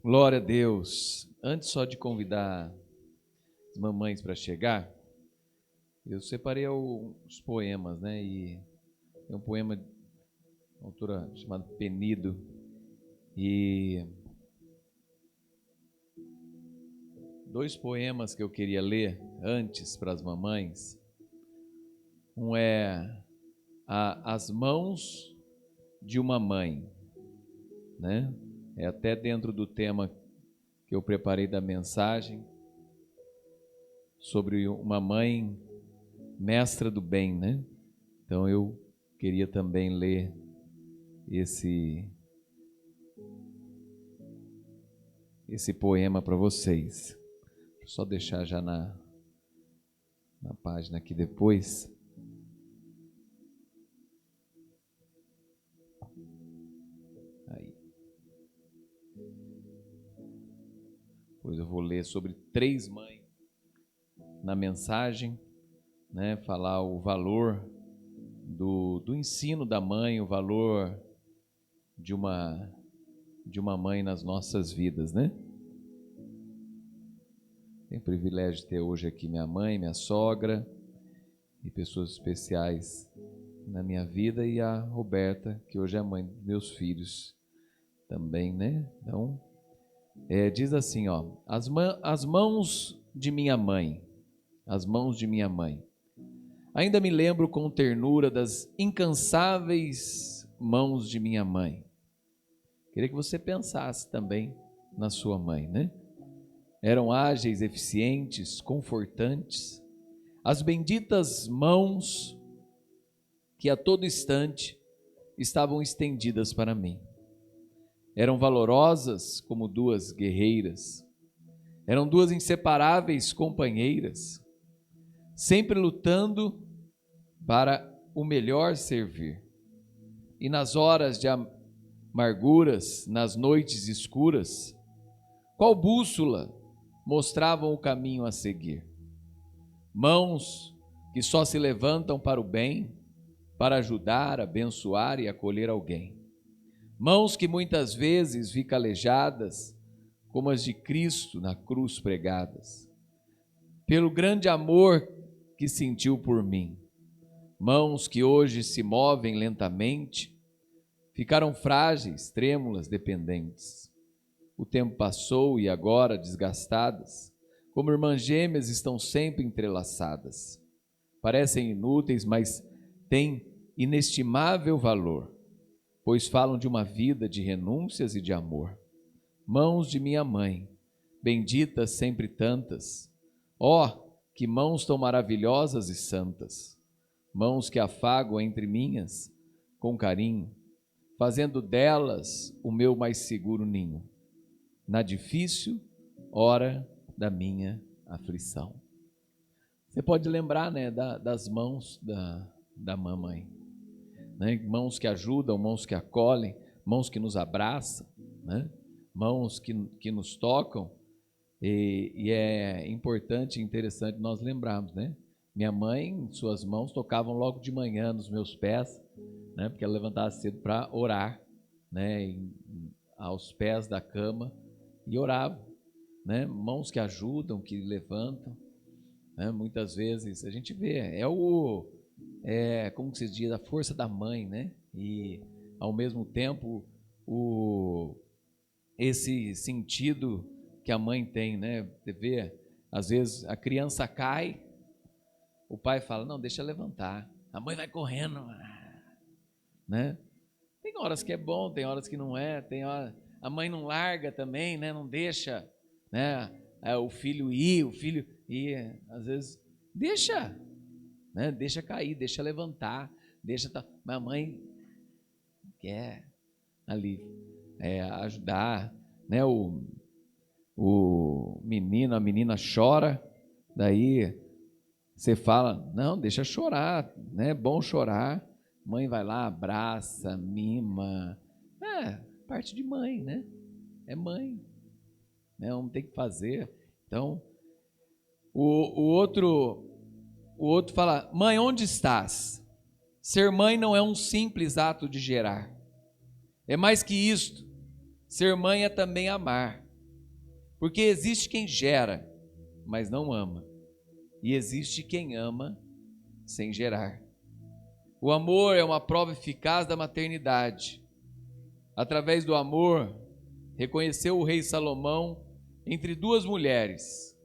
Glória a Deus. Antes só de convidar as mamães para chegar, eu separei os poemas, né? E tem um poema de uma autora chamada Penido. E dois poemas que eu queria ler antes para as mamães. Um é As Mãos de uma Mãe, né? É até dentro do tema que eu preparei da mensagem sobre uma mãe mestra do bem, né? Então eu queria também ler esse poema para vocês. Vou só deixar já na página aqui depois. Aí. Depois eu vou ler sobre 3 mães na mensagem, né? Falar o valor do ensino da mãe, o valor de uma mãe nas nossas vidas, né? Tenho o privilégio de ter hoje aqui minha mãe, minha sogra e pessoas especiais na minha vida, e a Roberta, que hoje é a mãe dos meus filhos também, né? Então, diz assim, ó: as mãos de minha mãe, as mãos de minha mãe. Ainda me lembro com ternura das incansáveis mãos de minha mãe. Queria que você pensasse também na sua mãe, né? Eram ágeis, eficientes, confortantes, as benditas mãos que a todo instante estavam estendidas para mim. Eram valorosas como 2 guerreiras, eram 2 inseparáveis companheiras, sempre lutando para o melhor servir. E nas horas de amarguras, nas noites escuras, qual bússola mostravam o caminho a seguir? Mãos que só se levantam para o bem, para ajudar, abençoar e acolher alguém. Mãos que muitas vezes vi calejadas, como as de Cristo na cruz pregadas, pelo grande amor que sentiu por mim. Mãos que hoje se movem lentamente, ficaram frágeis, trêmulas, dependentes. O tempo passou e agora, desgastadas, como irmãs gêmeas, estão sempre entrelaçadas. Parecem inúteis, mas têm inestimável valor, pois falam de uma vida de renúncias e de amor. Mãos de minha mãe, benditas sempre tantas. Oh, que mãos tão maravilhosas e santas! Mãos que afagam entre minhas com carinho, fazendo delas o meu mais seguro ninho, na difícil hora da minha aflição. Você pode lembrar, né, das mãos da mamãe, né? Mãos que ajudam, mãos que acolhem, mãos que nos abraçam, né? Mãos que nos tocam, e é importante e interessante nós lembrarmos, né? Minha mãe, suas mãos tocavam logo de manhã nos meus pés, né? Porque ela levantava cedo para orar, né? Aos pés da cama, e orava, né? Mãos que ajudam, que levantam, né? Muitas vezes a gente vê, como se diz, a força da mãe, né? E ao mesmo tempo esse sentido que a mãe tem, né? Você vê, às vezes a criança cai, o pai fala: não, deixa levantar. A mãe vai correndo, né? Tem horas que é bom, tem horas que não é, tem hora, a mãe não larga também, né? Não deixa, né? O filho ir, às vezes deixa, né? Deixa cair, deixa levantar, mas a mãe quer ali ajudar, né? O menino, a menina chora, daí você fala: não, deixa chorar, né? É bom chorar. Mãe vai lá, abraça, mima. Parte de mãe, né? É mãe, né? Vamos ter que fazer. Então, o outro fala: mãe, onde estás? Ser mãe não é um simples ato de gerar. É mais que isto. Ser mãe é também amar. Porque existe quem gera, mas não ama, e existe quem ama sem gerar. O amor é uma prova eficaz da maternidade. Através do amor, reconheceu o rei Salomão entre duas mulheres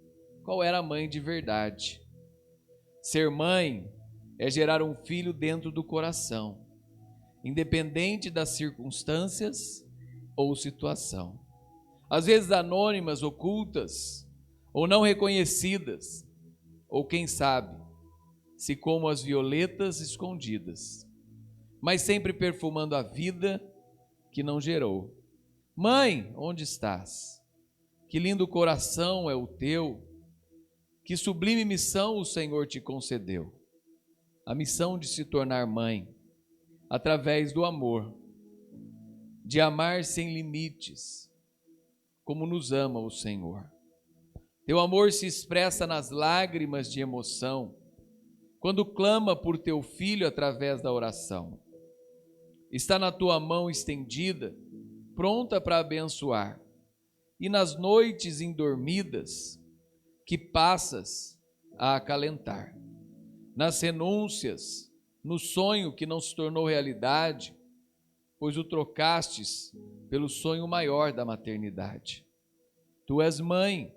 qual era a mãe de verdade. Ser mãe é gerar um filho dentro do coração, independente das circunstâncias ou situação. Às vezes anônimas, ocultas, ou não reconhecidas, ou quem sabe, se como as violetas escondidas, mas sempre perfumando a vida que não gerou. Mãe, onde estás? Que lindo coração é o teu, que sublime missão o Senhor te concedeu. A missão de se tornar mãe, através do amor, de amar sem limites, como nos ama o Senhor. Teu amor se expressa nas lágrimas de emoção, quando clama por teu filho através da oração. Está na tua mão estendida, pronta para abençoar, e nas noites indormidas que passas a acalentar, nas renúncias, no sonho que não se tornou realidade, pois o trocastes pelo sonho maior da maternidade. Tu és mãe,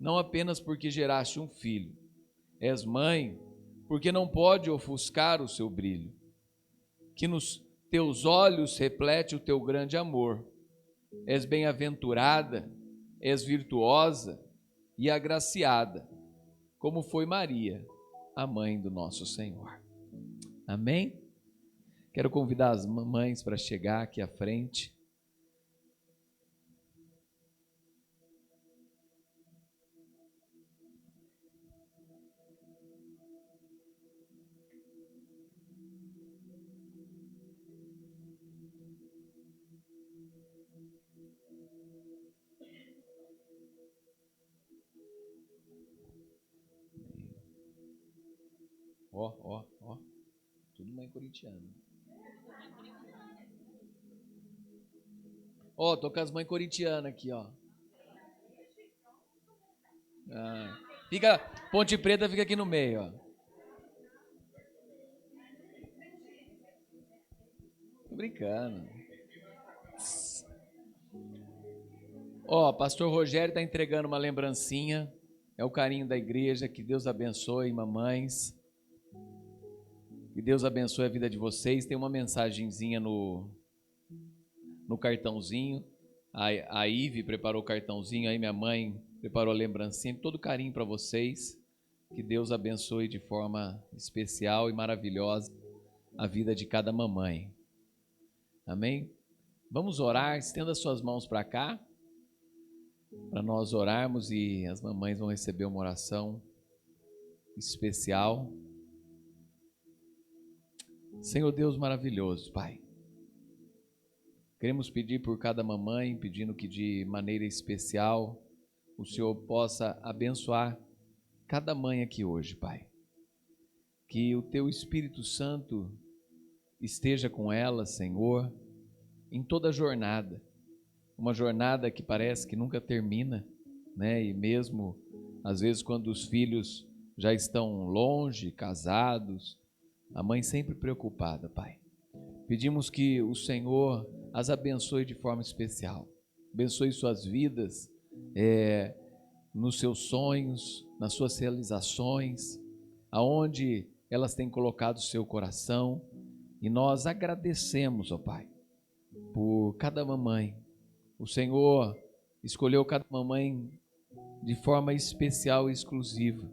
não apenas porque geraste um filho, és mãe porque não pode ofuscar o seu brilho, que nos teus olhos reflete o teu grande amor. És bem-aventurada, és virtuosa e agraciada, como foi Maria, a mãe do nosso Senhor. Amém? Quero convidar as mamães para chegar aqui à frente. Ó, tudo mãe corintiana. Ó, tô com as mães corintianas aqui, ó. Fica, Ponte Preta fica aqui no meio, ó. Tô brincando. Ó, pastor Rogério tá entregando uma lembrancinha. É o carinho da igreja. Que Deus abençoe, mamães. Que Deus abençoe a vida de vocês. Tem uma mensagenzinha no cartãozinho. A Ive preparou o cartãozinho, aí minha mãe preparou a lembrancinha. Todo carinho para vocês. Que Deus abençoe de forma especial e maravilhosa a vida de cada mamãe. Amém? Vamos orar. Estenda suas mãos para cá, para nós orarmos, e as mamães vão receber uma oração especial. Senhor Deus maravilhoso, Pai, queremos pedir por cada mamãe, pedindo que de maneira especial o Senhor possa abençoar cada mãe aqui hoje, Pai. Que o Teu Espírito Santo esteja com elas, Senhor, em toda a jornada. Uma jornada que parece que nunca termina, né? E mesmo às vezes quando os filhos já estão longe, casados, a mãe sempre preocupada, Pai. Pedimos que o Senhor as abençoe de forma especial. Abençoe suas vidas, nos seus sonhos, nas suas realizações, aonde elas têm colocado o seu coração. E nós agradecemos, ó Pai, por cada mamãe. O Senhor escolheu cada mamãe de forma especial e exclusiva,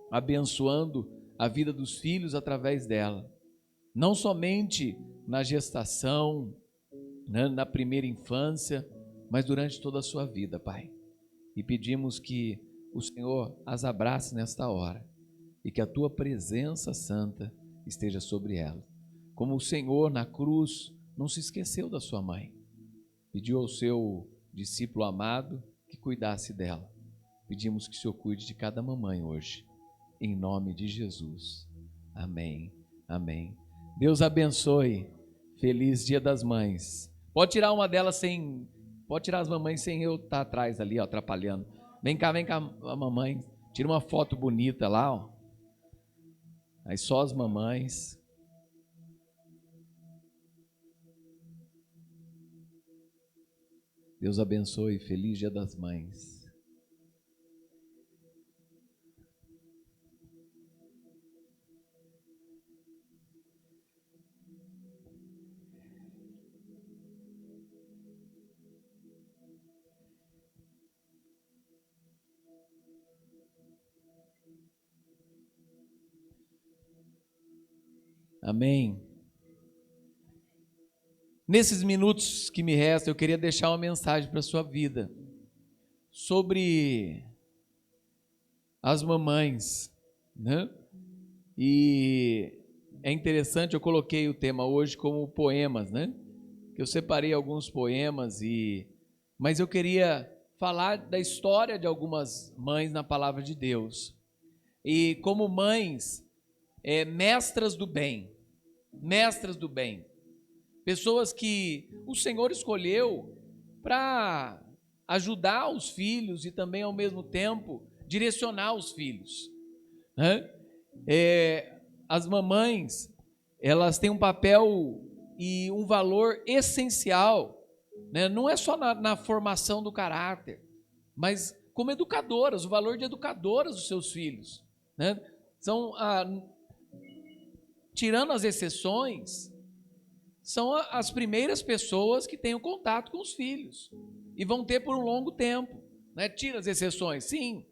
abençoando a vida dos filhos através dela, não somente na gestação, né, na primeira infância, mas durante toda a sua vida, Pai. E pedimos que o Senhor as abrace nesta hora e que a Tua presença santa esteja sobre ela. Como o Senhor na cruz não se esqueceu da sua mãe, pediu ao seu discípulo amado que cuidasse dela. Pedimos que o Senhor cuide de cada mamãe hoje, em nome de Jesus. Amém, amém. Deus abençoe. Feliz Dia das Mães. Pode tirar uma delas sem Pode tirar as mamães sem eu estar atrás ali, ó, atrapalhando. Vem cá, a mamãe. Tira uma foto bonita lá, ó. Aí só as mamães. Deus abençoe. Feliz Dia das Mães. Amém. Nesses minutos que me restam, eu queria deixar uma mensagem para a sua vida sobre as mamães, né? E é interessante, eu coloquei o tema hoje como poemas, né? Eu separei alguns poemas mas eu queria falar da história de algumas mães na palavra de Deus. E como mães, mestras do bem, pessoas que o Senhor escolheu para ajudar os filhos e também ao mesmo tempo direcionar os filhos, né? As mamães, elas têm um papel e um valor essencial, né? Não é só na formação do caráter, mas como educadoras, o valor de educadoras dos seus filhos, né? Tirando as exceções, são as primeiras pessoas que têm o contato com os filhos e vão ter por um longo tempo, né? Tira as exceções, sim,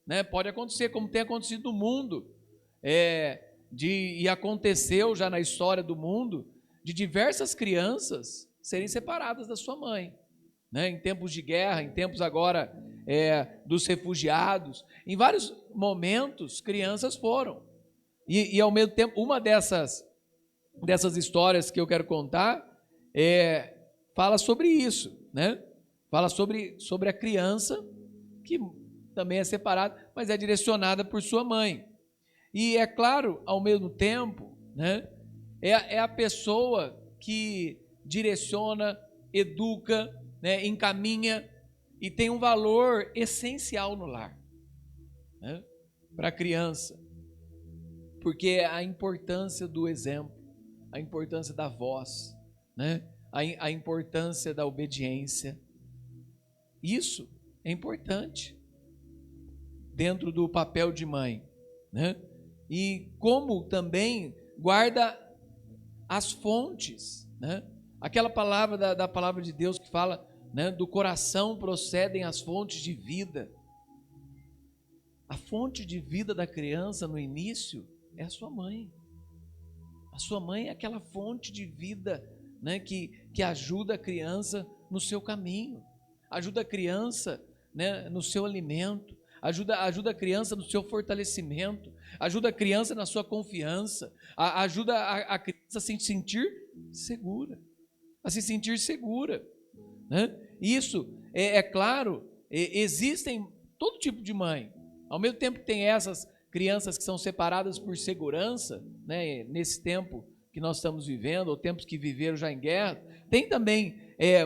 né? Pode acontecer, como tem acontecido no mundo, e aconteceu já na história do mundo, de diversas crianças serem separadas da sua mãe, né? Em tempos de guerra, em tempos agora dos refugiados, em vários momentos crianças foram, e ao mesmo tempo, uma dessas histórias que eu quero contar fala sobre isso, né? Fala sobre a criança que também é separada, mas é direcionada por sua mãe. E é claro, ao mesmo tempo, né? É a pessoa que direciona, educa, né? Encaminha e tem um valor essencial no lar, né? Para a criança, porque é a importância do exemplo, a importância da voz, né? A importância da obediência. Isso é importante dentro do papel de mãe, né? E como também guarda as fontes, né? Aquela palavra da palavra de Deus que fala, né? Do coração procedem as fontes de vida. A fonte de vida da criança no início é a sua mãe. A sua mãe é aquela fonte de vida, né, que ajuda a criança no seu caminho, ajuda a criança, né, no seu alimento, ajuda a criança no seu fortalecimento, ajuda a criança na sua confiança, ajuda a criança a se sentir segura, né? Isso é claro, existem todo tipo de mãe, ao mesmo tempo que tem essas crianças que são separadas por segurança, né, nesse tempo que nós estamos vivendo, ou tempos que viveram já em guerra, tem também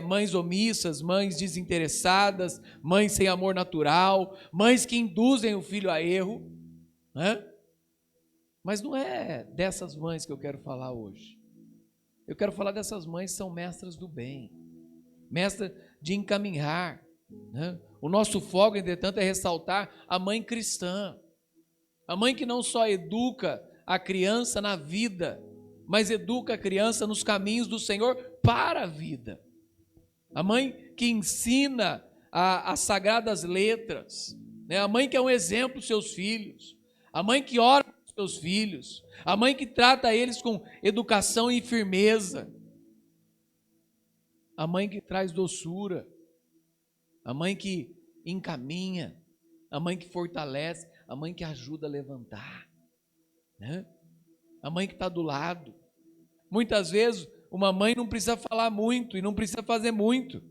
mães omissas, mães desinteressadas, mães sem amor natural, mães que induzem o filho a erro, né? Mas não é dessas mães que eu quero falar hoje. Eu quero falar dessas mães que são mestras do bem, mestras de encaminhar, né? O nosso foco, entretanto, é ressaltar a mãe cristã, a mãe que não só educa a criança na vida, mas educa a criança nos caminhos do Senhor para a vida. A mãe que ensina as sagradas letras, né? A mãe que é um exemplo para os seus filhos, a mãe que ora para os seus filhos, a mãe que trata eles com educação e firmeza, a mãe que traz doçura, a mãe que encaminha, a mãe que fortalece, a mãe que ajuda a levantar, né? A mãe que está do lado. Muitas vezes uma mãe não precisa falar muito e não precisa fazer muito,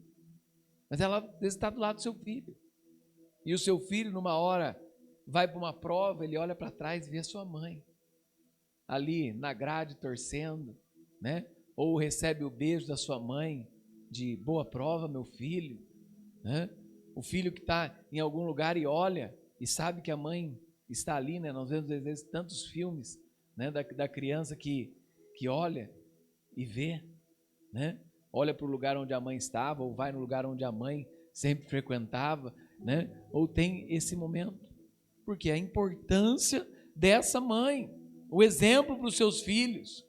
mas ela às vezes está do lado do seu filho, e o seu filho numa hora vai para uma prova, ele olha para trás e vê a sua mãe ali na grade torcendo, né? Ou recebe o beijo da sua mãe, de boa prova, meu filho, né? O filho que está em algum lugar e olha e sabe que a mãe está ali, né? Nós vemos às vezes tantos filmes, né? Da criança que olha e vê, né? Olha para o lugar onde a mãe estava, ou vai no lugar onde a mãe sempre frequentava, né? Ou tem esse momento, porque a importância dessa mãe, o exemplo para os seus filhos.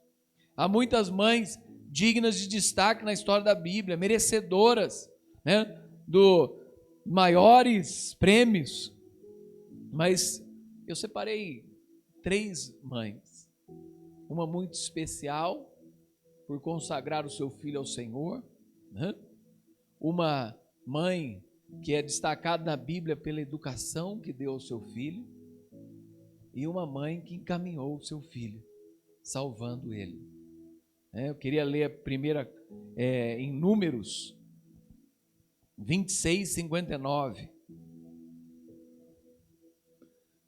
Há muitas mães dignas de destaque na história da Bíblia, merecedoras, né, do maiores prêmios, mas eu separei 3 mães, uma muito especial por consagrar o seu filho ao Senhor, né? Uma mãe que é destacada na Bíblia pela educação que deu ao seu filho, e uma mãe que encaminhou o seu filho, salvando ele. Eu queria ler a primeira em Números 26, 59.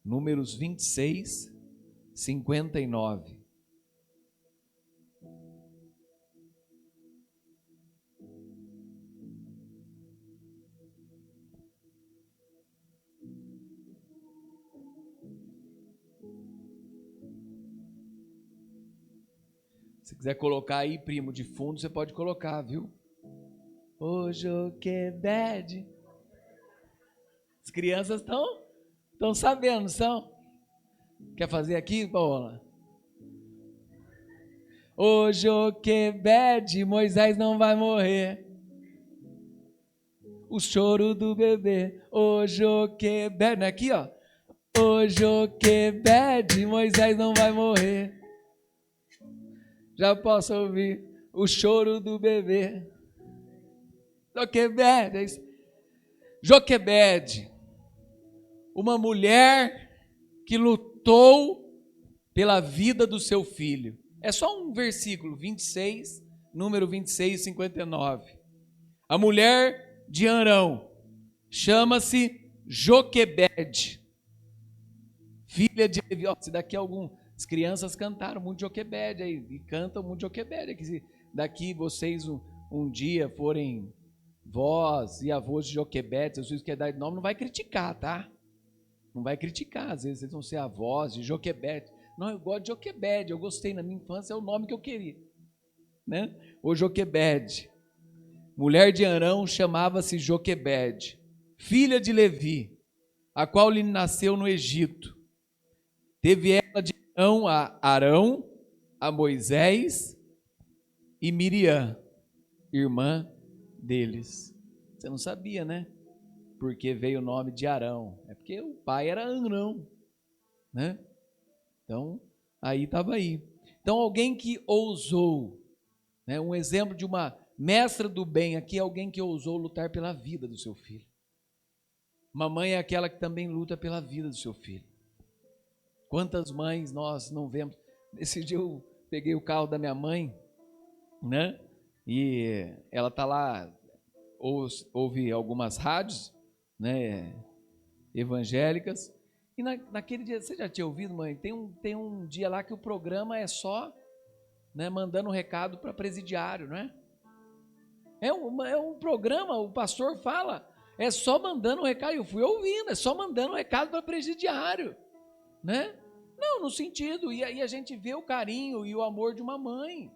Números 26, 59. Se quiser colocar aí, primo, de fundo, você pode colocar, viu? Ô Joquebede. As crianças estão sabendo, são? Quer fazer aqui, Paola? Ô Joquebede, Moisés não vai morrer. O choro do bebê. Ô Joquebede, aqui ó. Ô Joquebede, Moisés não vai morrer. Já posso ouvir o choro do bebê. Joquebede, Joquebede, uma mulher que lutou pela vida do seu filho. É só um versículo, 26, número 26, 59. A mulher de Arão chama-se Joquebede, filha de Levi. Se daqui as crianças cantaram muito Joquebede aí, e cantam muito Joquebede. Se daqui vocês um dia forem vós e avós de Joquebede, seus filhos querem dar nome, não vai criticar, tá? Não vai criticar, às vezes eles vão ser avós de Joquebede. Não, eu gosto de Joquebede, eu gostei na minha infância, é o nome que eu queria, né? O Joquebede, mulher de Arão, chamava-se Joquebede, filha de Levi, a qual lhe nasceu no Egito. Teve ela de Arão, a Moisés e Miriam, irmã deles. Você não sabia, né? Porque veio o nome de Arão. É porque o pai era Arão, né? Então, aí estava aí. Então, alguém que ousou, né? Um exemplo de uma mestra do bem aqui é alguém que ousou lutar pela vida do seu filho. Mamãe é aquela que também luta pela vida do seu filho. Quantas mães nós não vemos? Esse dia eu peguei o carro da minha mãe, né? E ela tá lá, ouve algumas rádios, né, evangélicas. E naquele dia, você já tinha ouvido, mãe? Tem um dia lá que o programa é só, né, mandando um recado para presidiário, não é? É um programa, o pastor fala, é só mandando um recado. Eu fui ouvindo, é só mandando um recado para presidiário, né? Não, no sentido, e aí a gente vê o carinho e o amor de uma mãe,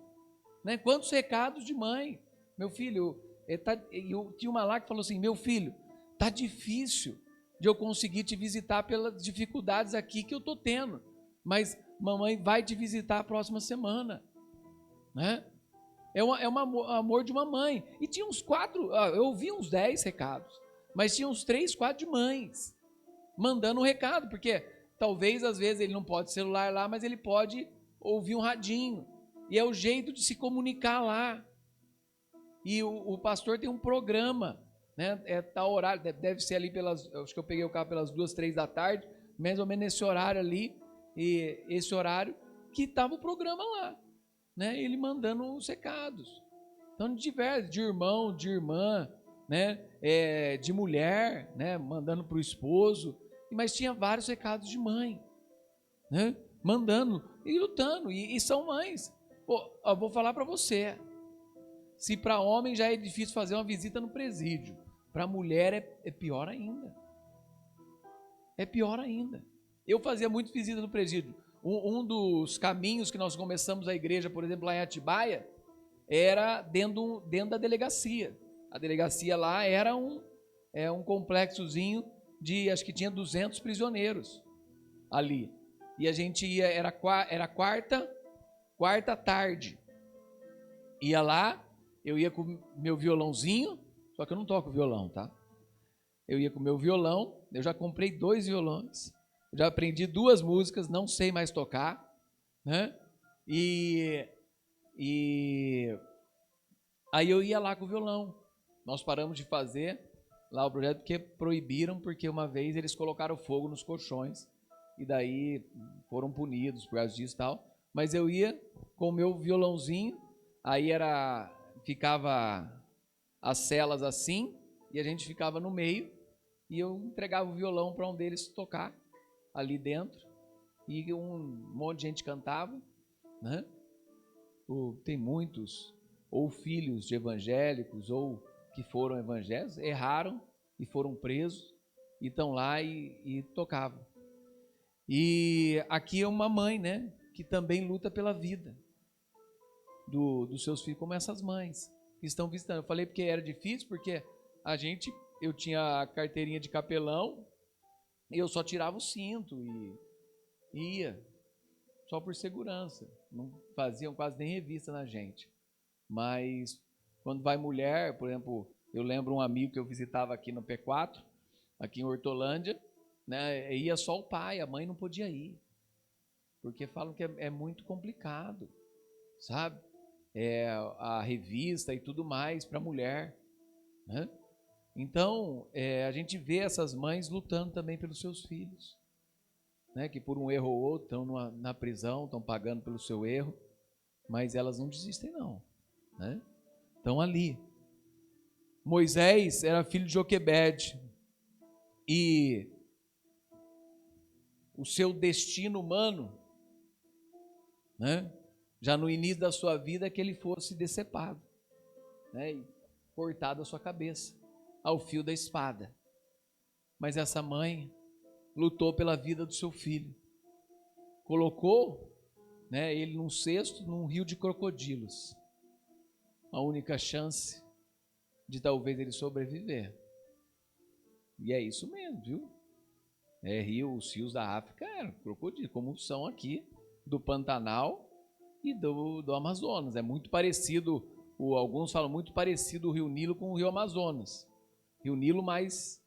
né? Quantos recados de mãe. Meu filho, eu tinha uma lá que falou assim, meu filho, tá difícil de eu conseguir te visitar pelas dificuldades aqui que eu tô tendo, mas mamãe vai te visitar a próxima semana, né? É um amor de uma mãe. E tinha uns 4, eu ouvi uns 10 recados, mas tinha uns 3, 4 de mães mandando um recado, porque talvez às vezes ele não pode celular lá, mas ele pode ouvir um radinho, e é o jeito de se comunicar lá. E o pastor tem um programa, né? Tal horário, deve ser ali acho que eu peguei o carro pelas 2, 3 da tarde, mais ou menos nesse horário ali, e esse horário que estava o programa lá, né? Ele mandando os recados. Então, de irmão, de irmã, né? De mulher, né? Mandando para o esposo, mas tinha vários recados de mãe, né? Mandando e lutando, e são mães. Vou falar para você, Se para homem já é difícil fazer uma visita no presídio, para mulher é pior ainda. É pior ainda. Eu fazia muito visita no presídio. Um dos caminhos que nós começamos a igreja, por exemplo, lá em Atibaia, era dentro da delegacia. A delegacia lá era um complexozinho de, acho que tinha 200 prisioneiros ali. E a gente ia, era quarta tarde. Ia lá, eu ia com meu violãozinho, só que eu não toco violão, tá? Eu ia com meu violão, eu já comprei 2 violões, já aprendi 2 músicas, não sei mais tocar, né? E aí eu ia lá com o violão. Nós paramos de fazer lá o projeto porque proibiram, porque uma vez eles colocaram fogo nos colchões e daí foram punidos por causa disso e tal. Mas eu ia com o meu violãozinho, aí ficava as celas assim e a gente ficava no meio e eu entregava o violão para um deles tocar ali dentro e um monte de gente cantava, né? Tem muitos ou filhos de evangélicos ou que foram evangélicos, erraram e foram presos e estão lá e tocavam. E aqui é uma mãe, né, que também luta pela vida dos seus filhos, como essas mães que estão visitando. Eu falei porque era difícil, porque eu tinha a carteirinha de capelão e eu só tirava o cinto e ia, só por segurança. Não faziam quase nem revista na gente. Mas quando vai mulher, por exemplo, eu lembro um amigo que eu visitava aqui no P4, aqui em Hortolândia, né, ia só o pai, a mãe não podia ir, porque falam que é muito complicado, sabe? A revista e tudo mais para a mulher, né? Então, a gente vê essas mães lutando também pelos seus filhos, né, que por um erro ou outro estão na prisão, estão pagando pelo seu erro, mas elas não desistem não, né? Estão ali. Moisés era filho de Joquebede e o seu destino humano, né, já no início da sua vida, é que ele fosse decepado, né, e cortado a sua cabeça ao fio da espada. Mas essa mãe lutou pela vida do seu filho, colocou, né, ele num cesto, num rio de crocodilos, a única chance de talvez ele sobreviver. E é isso mesmo, viu? Os rios da África eram crocodilos, como são aqui do Pantanal e do Amazonas. É muito parecido, alguns falam muito parecido o Rio Nilo com o Rio Amazonas. Rio Nilo mais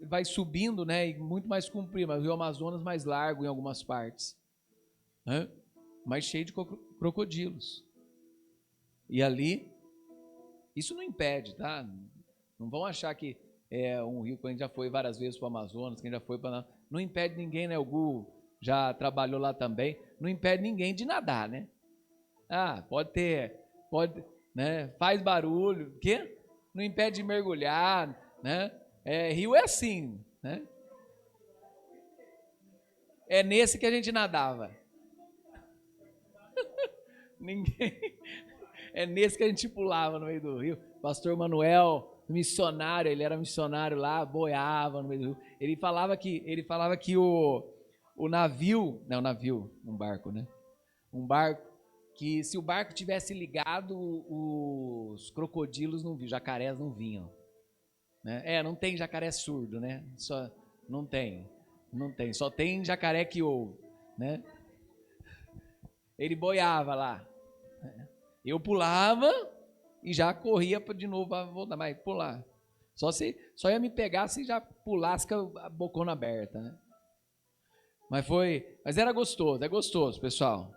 vai subindo, né, e muito mais comprido, mas o Rio Amazonas mais largo em algumas partes, né, mas cheio de crocodilos. E ali, isso não impede, tá? Não vão achar que é um rio, quando a gente já foi várias vezes para o Amazonas, quem já foi para... Não impede ninguém, né? O Gu já trabalhou lá também. Não impede ninguém de nadar, né? Pode, né? Faz barulho, o quê? Não impede de mergulhar, né? Rio é assim, né? É nesse que a gente nadava. Ninguém... É nesse que a gente pulava no meio do rio. Pastor Manuel, missionário, ele era missionário lá, boiava no meio do rio. Ele falava que o navio, não, um barco, né? Um barco, que se o barco tivesse ligado, os crocodilos não vinham, jacarés não vinham. Né? Não tem jacaré surdo, né? Só, não tem, só tem jacaré que ouve, né? Ele boiava lá. Eu pulava e já corria de novo para voltar, mas pular. Só ia me pegar se já pulasse com a bocona aberta, né? Mas era gostoso, é gostoso, pessoal.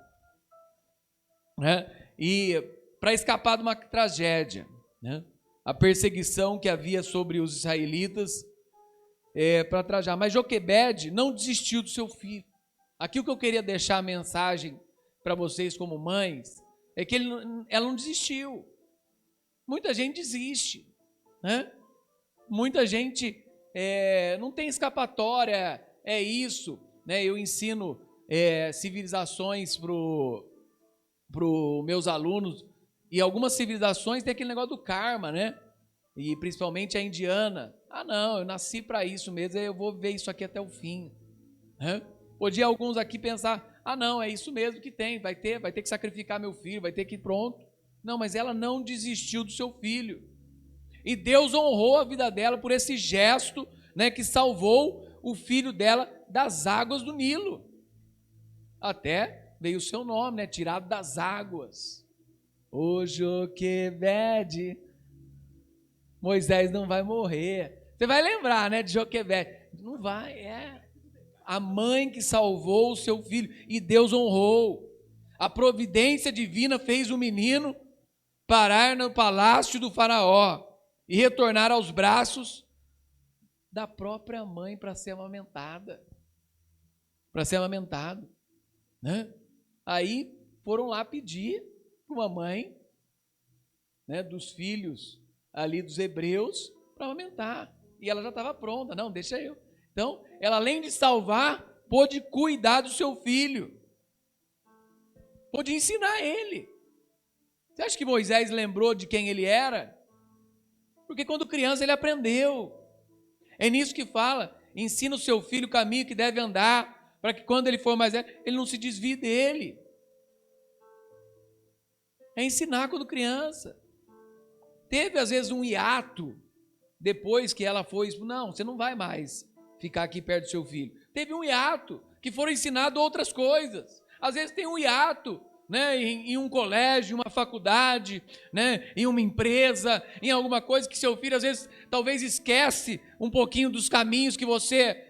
Né? E para escapar de uma tragédia, né? A perseguição que havia sobre os israelitas, para trajar. Mas Joquebede não desistiu do seu filho. Aqui o que eu queria deixar a mensagem para vocês como mães é que ela não desistiu. Muita gente desiste, né? Muita gente não tem escapatória, é isso, né? Eu ensino civilizações para os meus alunos, e algumas civilizações tem aquele negócio do karma, né? E principalmente a indiana. Ah, não, eu nasci para isso mesmo, eu vou ver isso aqui até o fim. Podia alguns aqui pensar, ah, não, é isso mesmo que tem, vai ter que sacrificar meu filho, vai ter que ir pronto. Não, mas ela não desistiu do seu filho. E Deus honrou a vida dela por esse gesto, né, que salvou o filho dela das águas do Nilo. Até veio o seu nome, né, tirado das águas. O Joquebede. Moisés não vai morrer. Você vai lembrar, né, de Joquebede. Não vai, a mãe que salvou o seu filho, e Deus honrou. A providência divina fez o menino parar no palácio do faraó e retornar aos braços da própria mãe para ser amamentada. Para ser amamentado, né? Aí foram lá pedir para uma mãe, né, dos filhos ali dos hebreus para amamentar. E ela já estava pronta. Não, deixa eu. Então, ela além de salvar, pôde cuidar do seu filho. Pôde ensinar ele. Você acha que Moisés lembrou de quem ele era? Porque quando criança ele aprendeu. É nisso que fala, ensina o seu filho o caminho que deve andar, para que quando ele for mais velho, ele não se desvie dele. É ensinar quando criança. Teve às vezes um hiato, depois que ela foi, não, você não vai mais ficar aqui perto do seu filho. Teve um hiato, que foram ensinadas outras coisas. Às vezes tem um hiato, né, em um colégio, uma faculdade, né, em uma empresa, em alguma coisa que seu filho às vezes talvez esquece um pouquinho dos caminhos que você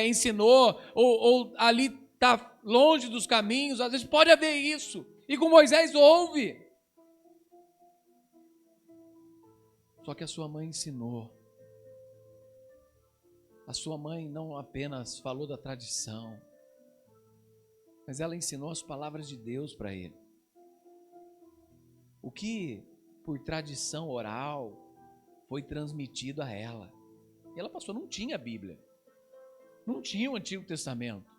ensinou, ou ali está longe dos caminhos. Às vezes pode haver isso, e com Moisés houve. Só que a sua mãe ensinou. A sua mãe não apenas falou da tradição, mas ela ensinou as palavras de Deus para ele. O que por tradição oral foi transmitido a ela. E ela passou, não tinha Bíblia, não tinha o Antigo Testamento.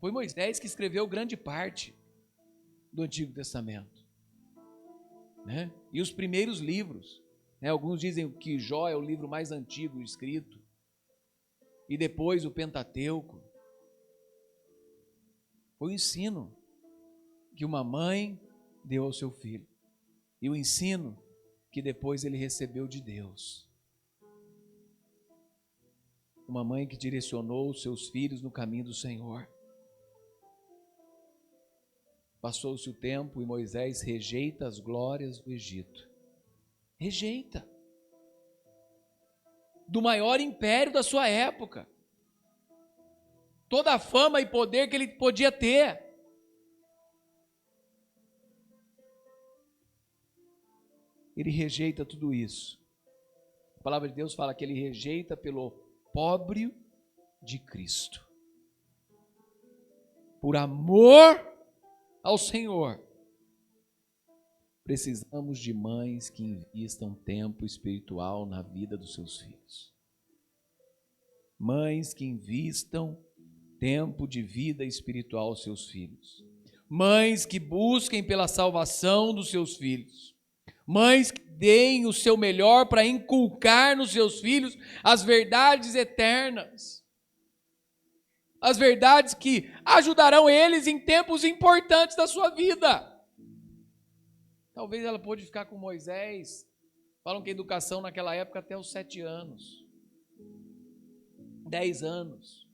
Foi Moisés que escreveu grande parte do Antigo Testamento, né? E os primeiros livros, né? Alguns dizem que Jó é o livro mais antigo escrito, e depois o Pentateuco. Foi o ensino que uma mãe deu ao seu filho, e o ensino que depois ele recebeu de Deus. Uma mãe que direcionou os seus filhos no caminho do Senhor. Passou-se o tempo e Moisés rejeita as glórias do Egito. Rejeita. Do maior império da sua época. Toda a fama e poder que ele podia ter. Ele rejeita tudo isso. A palavra de Deus fala que ele rejeita pelo opróbrio de Cristo. Por amor ao Senhor, precisamos de mães que invistam tempo espiritual na vida dos seus filhos. Mães que invistam tempo de vida espiritual aos seus filhos. Mães que busquem pela salvação dos seus filhos. Mães que deem o seu melhor para inculcar nos seus filhos as verdades eternas. As verdades que ajudarão eles em tempos importantes da sua vida. Talvez ela pôde ficar com Moisés. Falam que a educação naquela época até os 7 anos. 10 anos.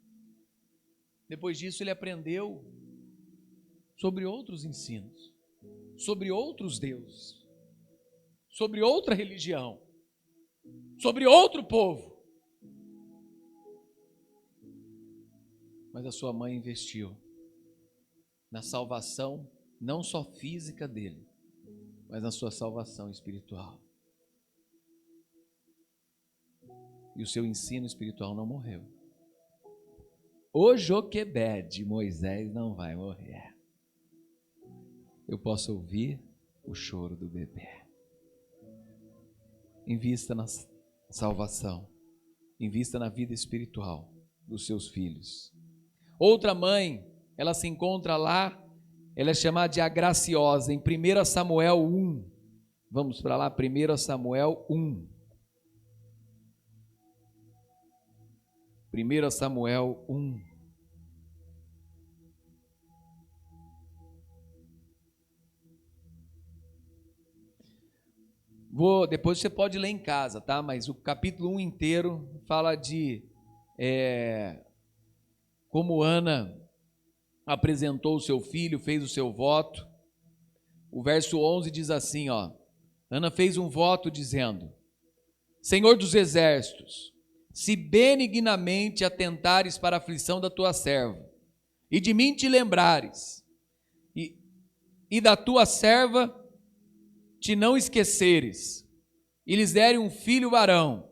Depois disso ele aprendeu sobre outros ensinos. Sobre outros deuses. Sobre outra religião. Sobre outro povo. Mas a sua mãe investiu na salvação, não só física dele, mas na sua salvação espiritual. E o seu ensino espiritual não morreu. O Joquebede, Moisés não vai morrer. Eu posso ouvir o choro do bebê. Invista na salvação. Invista na vida espiritual dos seus filhos. Outra mãe, ela se encontra lá Ela é chamada de a graciosa, em 1 Samuel 1. Vamos para lá, 1 Samuel 1. 1 Samuel 1. Depois você pode ler em casa, tá? Mas o capítulo 1 inteiro fala de como Ana apresentou o seu filho, fez o seu voto. O verso 11 diz assim, ó: Ana fez um voto dizendo: Senhor dos exércitos, se benignamente atentares para a aflição da tua serva, e de mim te lembrares, e da tua serva te não esqueceres, e lhes derem um filho varão,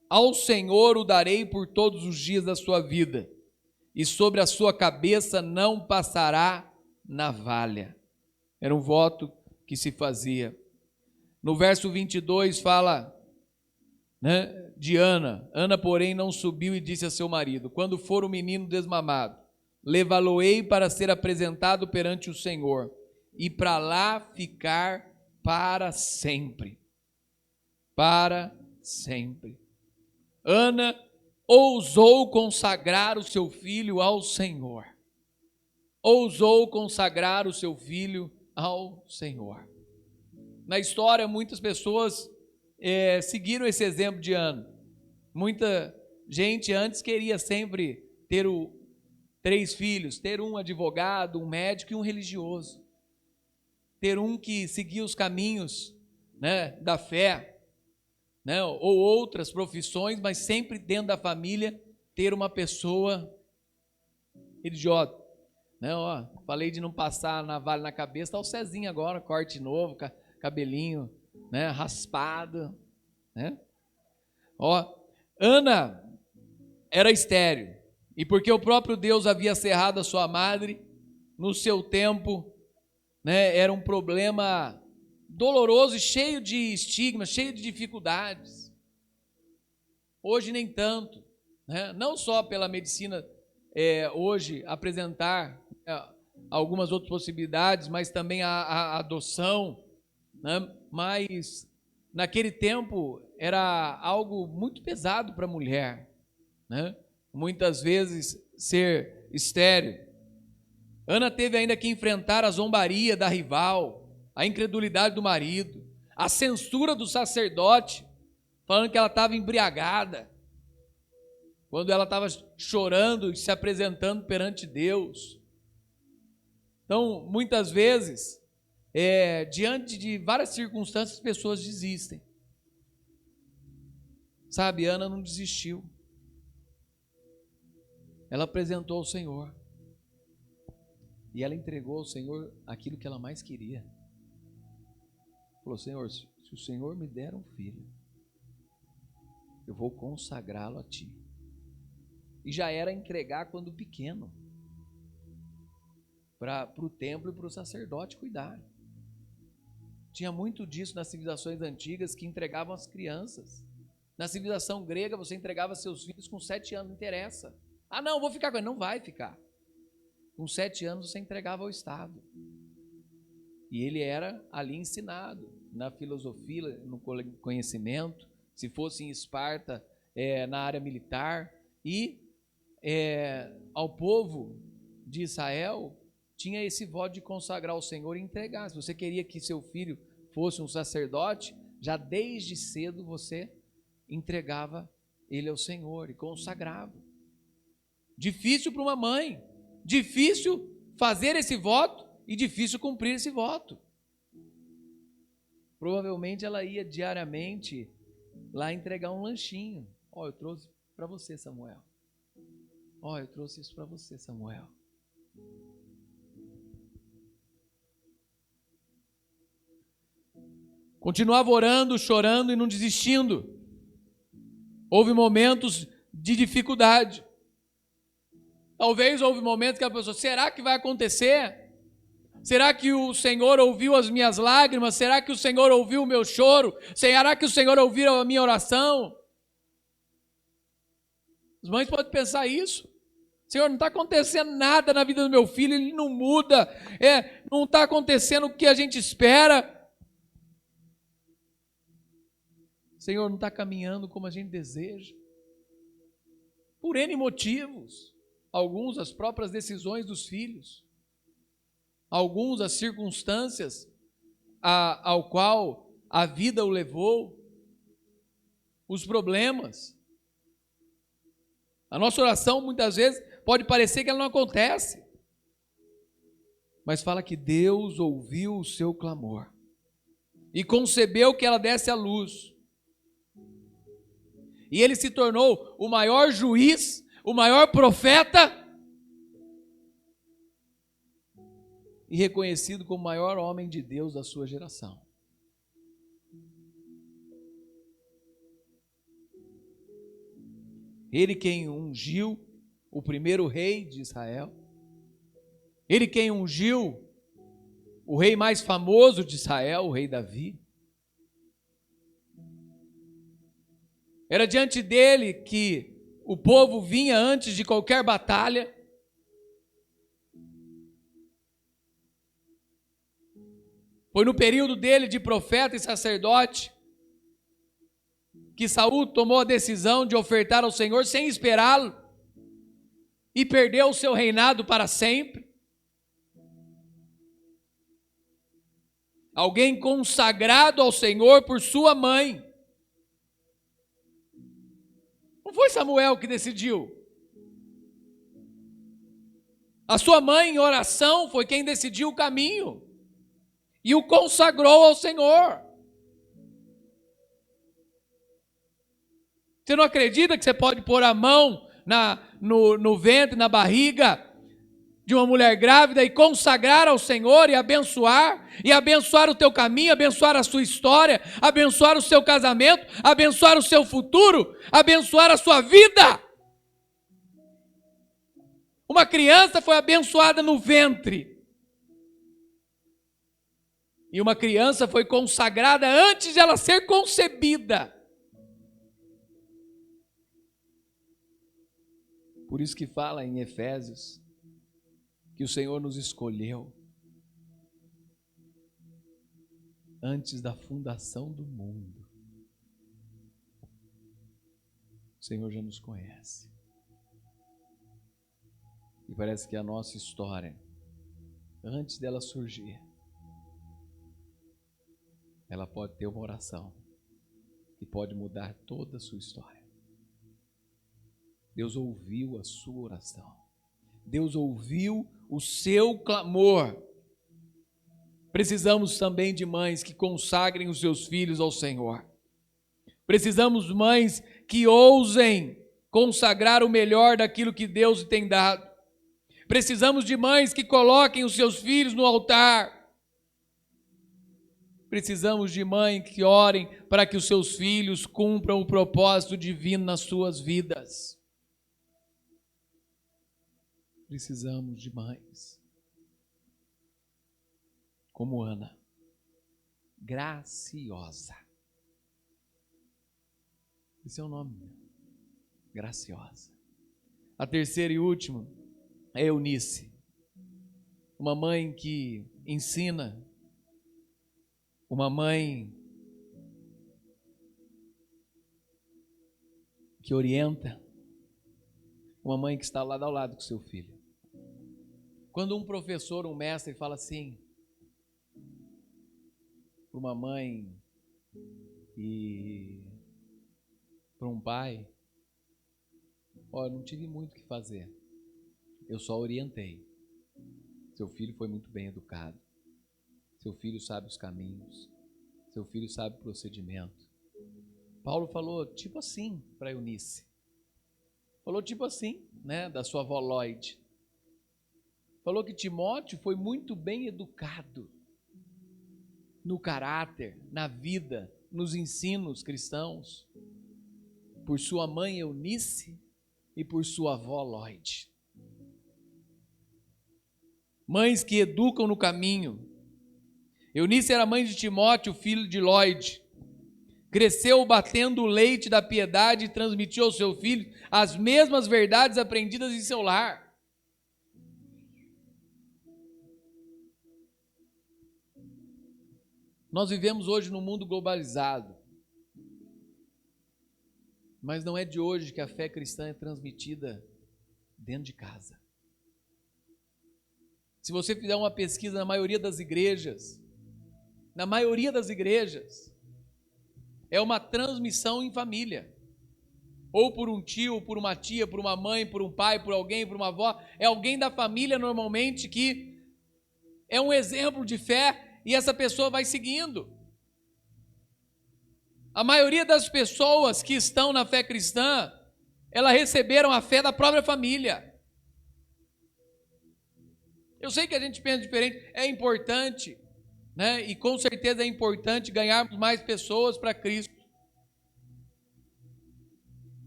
ao Senhor o darei por todos os dias da sua vida, e sobre a sua cabeça não passará navalha. Era um voto que se fazia. No verso 22 fala, né, de Ana. Ana, porém, não subiu e disse a seu marido: quando for o menino desmamado, levá-lo-ei para ser apresentado perante o Senhor, e para lá ficar para sempre. Para sempre. Ana ousou consagrar o seu filho ao Senhor. Ousou consagrar o seu filho ao Senhor. Na história, muitas pessoas seguiram esse exemplo de Ana. Muita gente antes queria sempre ter 3 filhos, ter um advogado, um médico e um religioso. Ter um que seguia os caminhos, né, da fé, né, ou outras profissões, mas sempre dentro da família ter uma pessoa religiosa. Né, ó, falei de não passar navalha na cabeça, tá o Cezinho agora, corte novo, cabelinho, né, raspado, né? Ó, Ana era estéril, e porque o próprio Deus havia cerrado a sua madre, no seu tempo, né, era um problema doloroso e cheio de estigmas, cheio de dificuldades. Hoje nem tanto, né? Não só pela medicina hoje apresentar algumas outras possibilidades, mas também a adoção, né? Mas naquele tempo era algo muito pesado para a mulher, né? Muitas vezes ser estéril. Ana teve ainda que enfrentar a zombaria da rival, a incredulidade do marido, a censura do sacerdote, falando que ela estava embriagada, quando ela estava chorando e se apresentando perante Deus. Então, muitas vezes, diante de várias circunstâncias, as pessoas desistem. Sabe, Ana não desistiu. Ela apresentou ao Senhor. E ela entregou ao Senhor aquilo que ela mais queria. Falou: Senhor, se o Senhor me der um filho, eu vou consagrá-lo a Ti. E já era entregar quando pequeno, para o templo e para o sacerdote cuidar. Tinha muito disso nas civilizações antigas, que entregavam as crianças. Na civilização grega, você entregava seus filhos com 7 anos, não interessa. Ah, não, vou ficar com ele. Não vai ficar. Com 7 anos você entregava ao Estado. E ele era ali ensinado, na filosofia, no conhecimento, se fosse em Esparta, na área militar. E ao povo de Israel, tinha esse voto de consagrar ao Senhor e entregar. Se você queria que seu filho fosse um sacerdote, já desde cedo você entregava ele ao Senhor e consagrava. Difícil para uma mãe, difícil fazer esse voto e difícil cumprir esse voto. Provavelmente ela ia diariamente lá entregar um lanchinho. Ó, eu trouxe para você, Samuel. Ó, eu trouxe isso para você, Samuel. Continuava orando, chorando e não desistindo. Houve momentos de dificuldade. Talvez houve momentos que a pessoa: será que vai acontecer? Será que o Senhor ouviu as minhas lágrimas? Será que o Senhor ouviu o meu choro? Será que o Senhor ouviu a minha oração? As mães podem pensar isso. Senhor, não está acontecendo nada na vida do meu filho, ele não muda, não está acontecendo o que a gente espera. Senhor, não está caminhando como a gente deseja. Por N motivos. Alguns, as próprias decisões dos filhos. Alguns, as circunstâncias ao qual a vida o levou. Os problemas. A nossa oração, muitas vezes, pode parecer que ela não acontece. Mas fala que Deus ouviu o seu clamor. E concebeu que ela desse à luz. E ele se tornou o maior juiz, o maior profeta e reconhecido como o maior homem de Deus da sua geração. Ele quem ungiu o primeiro rei de Israel. Ele quem ungiu o rei mais famoso de Israel, o rei Davi. Era diante dele que o povo vinha antes de qualquer batalha. Foi no período dele de profeta e sacerdote que Saul tomou a decisão de ofertar ao Senhor sem esperá-lo e perdeu o seu reinado para sempre. Alguém consagrado ao Senhor por sua mãe. Não foi Samuel que decidiu. A sua mãe, em oração, foi quem decidiu o caminho e o consagrou ao Senhor. Você não acredita que você pode pôr a mão no ventre, na barriga de uma mulher grávida e consagrar ao Senhor e abençoar o teu caminho, abençoar a sua história, abençoar o seu casamento, abençoar o seu futuro, abençoar a sua vida? Uma criança foi abençoada no ventre. E uma criança foi consagrada antes de ela ser concebida. Por isso que fala em Efésios que o Senhor nos escolheu antes da fundação do mundo. O Senhor já nos conhece. E parece que a nossa história, antes dela surgir, ela pode ter uma oração que pode mudar toda a sua história. Deus ouviu a sua oração. Deus ouviu o seu clamor. Precisamos também de mães que consagrem os seus filhos ao Senhor. Precisamos de mães que ousem consagrar o melhor daquilo que Deus tem dado. Precisamos de mães que coloquem os seus filhos no altar. Precisamos de mães que orem para que os seus filhos cumpram o propósito divino nas suas vidas. Precisamos de mães como Ana, graciosa. Esse é o nome, graciosa. A terceira e última é Eunice, uma mãe que ensina, uma mãe que orienta, uma mãe que está lado ao lado com seu filho. Quando um professor, um mestre fala assim para uma mãe e para um pai, eu não tive muito o que fazer, eu só orientei. Seu filho foi muito bem educado, seu filho sabe os caminhos, seu filho sabe o procedimento. Paulo falou tipo assim para Eunice, falou tipo assim, da sua avó Lloyd. Falou que Timóteo foi muito bem educado no caráter, na vida, nos ensinos cristãos, por sua mãe Eunice e por sua avó Lloyd. Mães que educam no caminho. Eunice era mãe de Timóteo, filho de Lloyd. Cresceu batendo o leite da piedade e transmitiu ao seu filho as mesmas verdades aprendidas em seu lar. Nós vivemos hoje num mundo globalizado, mas não é de hoje que a fé cristã é transmitida dentro de casa. Se você fizer uma pesquisa na maioria das igrejas, é uma transmissão em família. Ou por um tio, por uma tia, por uma mãe, por um pai, por alguém, por uma avó. É alguém da família normalmente que é um exemplo de fé e essa pessoa vai seguindo. A maioria das pessoas que estão na fé cristã, elas receberam a fé da própria família. Eu sei que a gente pensa diferente, é importante, né? E com certeza é importante ganharmos mais pessoas para Cristo.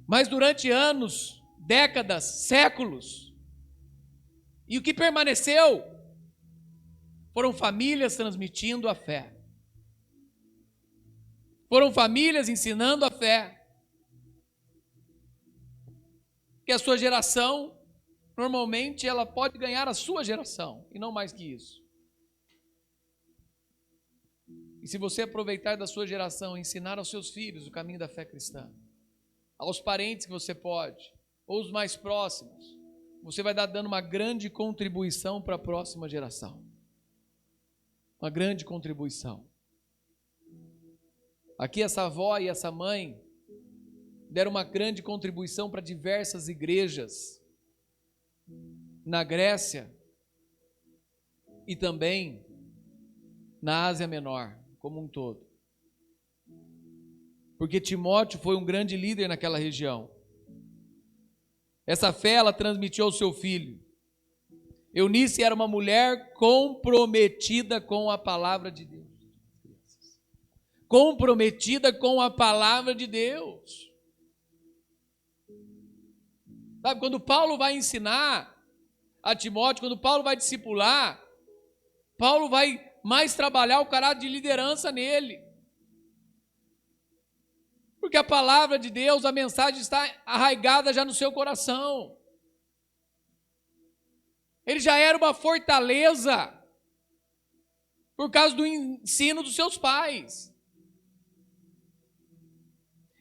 Mas durante anos, décadas, séculos, e o que permaneceu foram famílias transmitindo a fé. Foram famílias ensinando a fé. Que a sua geração, normalmente, ela pode ganhar a sua geração, e não mais que isso. E se você aproveitar da sua geração e ensinar aos seus filhos o caminho da fé cristã, aos parentes que você pode, ou os mais próximos, você vai estar dando uma grande contribuição para a próxima geração. Uma grande contribuição. Aqui essa avó e essa mãe deram uma grande contribuição para diversas igrejas na Grécia e também na Ásia Menor, como um todo. Porque Timóteo foi um grande líder naquela região. Essa fé ela transmitiu ao seu filho. Eunice era uma mulher comprometida com a palavra de Deus. Comprometida com a palavra de Deus. Sabe, quando Paulo vai ensinar a Timóteo, quando Paulo vai discipular, Paulo vai mais trabalhar o caráter de liderança nele. Porque a palavra de Deus, a mensagem está arraigada já no seu coração. Ele já era uma fortaleza por causa do ensino dos seus pais.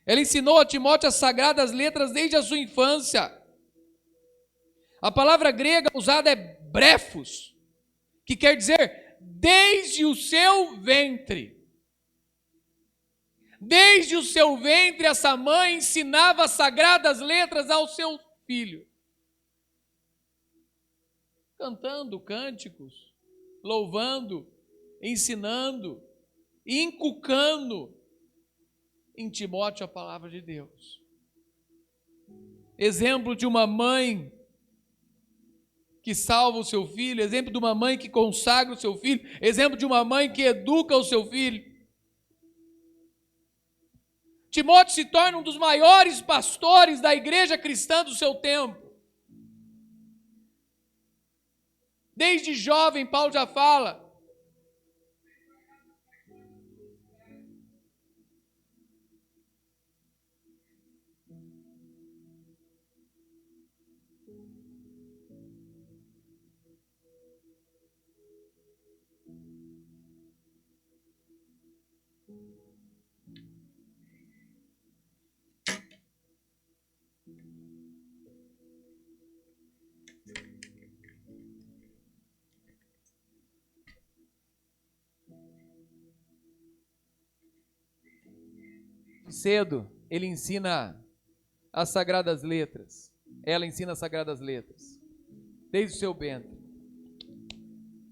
Ele ensinou a Timóteo as sagradas letras desde a sua infância. A palavra grega usada é brefos, que quer dizer desde o seu ventre. Desde o seu ventre, essa mãe ensinava as sagradas letras ao seu filho. Cantando cânticos, louvando, ensinando, inculcando em Timóteo a palavra de Deus. Exemplo de uma mãe que salva o seu filho, exemplo de uma mãe que consagra o seu filho, exemplo de uma mãe que educa o seu filho. Timóteo se torna um dos maiores pastores da igreja cristã do seu tempo. Desde jovem, Paulo já fala. Cedo, ele ensina as sagradas letras. Ela ensina as sagradas letras. Desde o seu ventre.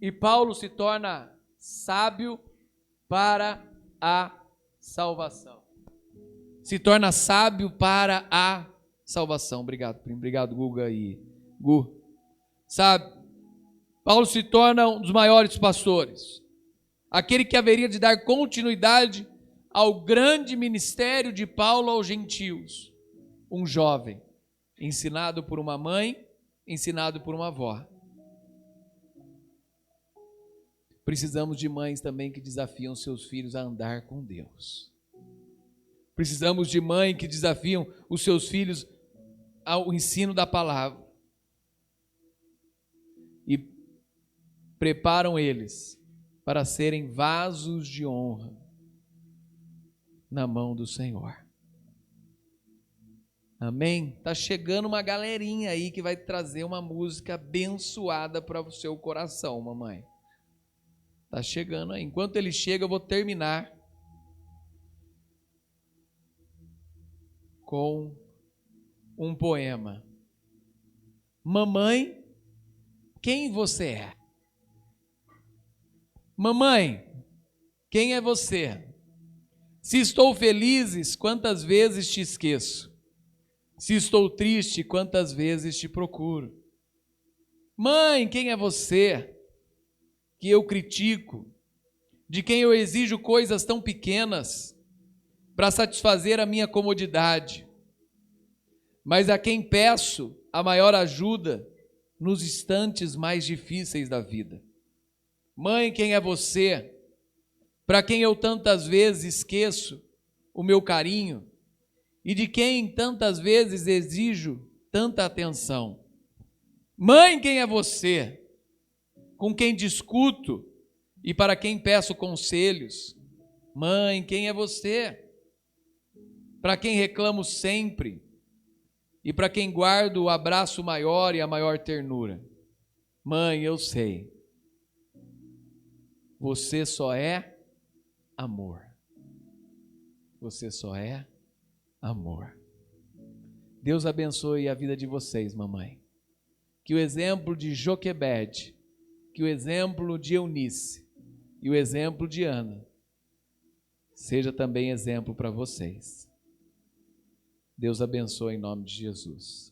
E Paulo se torna sábio para a salvação. Se torna sábio para a salvação. Obrigado, primo. Obrigado, Guga e Gu. Sabe, Paulo se torna um dos maiores pastores. Aquele que haveria de dar continuidade ao grande ministério de Paulo aos gentios. Um jovem, ensinado por uma mãe, ensinado por uma avó. Precisamos de mães também que desafiam seus filhos a andar com Deus. Precisamos de mães que desafiam os seus filhos ao ensino da palavra e preparam eles para serem vasos de honra na mão do Senhor. Amém? Tá chegando uma galerinha aí que vai trazer uma música abençoada para o seu coração, mamãe. Tá chegando aí. Enquanto ele chega, eu vou terminar com um poema. Mamãe, quem você é? Mamãe, quem é você? Se estou feliz, quantas vezes te esqueço? Se estou triste, quantas vezes te procuro? Mãe, quem é você que eu critico? De quem eu exijo coisas tão pequenas para satisfazer a minha comodidade, mas a quem peço a maior ajuda nos instantes mais difíceis da vida? Mãe, quem é você para quem eu tantas vezes esqueço o meu carinho e de quem tantas vezes exijo tanta atenção? Mãe, quem é você com quem discuto e para quem peço conselhos? Mãe, quem é você para quem reclamo sempre e para quem guardo o abraço maior e a maior ternura? Mãe, eu sei, você só é amor. Você só é amor. Deus abençoe a vida de vocês, mamãe. Que o exemplo de Joquebede, que o exemplo de Eunice e o exemplo de Ana seja também exemplo para vocês. Deus abençoe em nome de Jesus.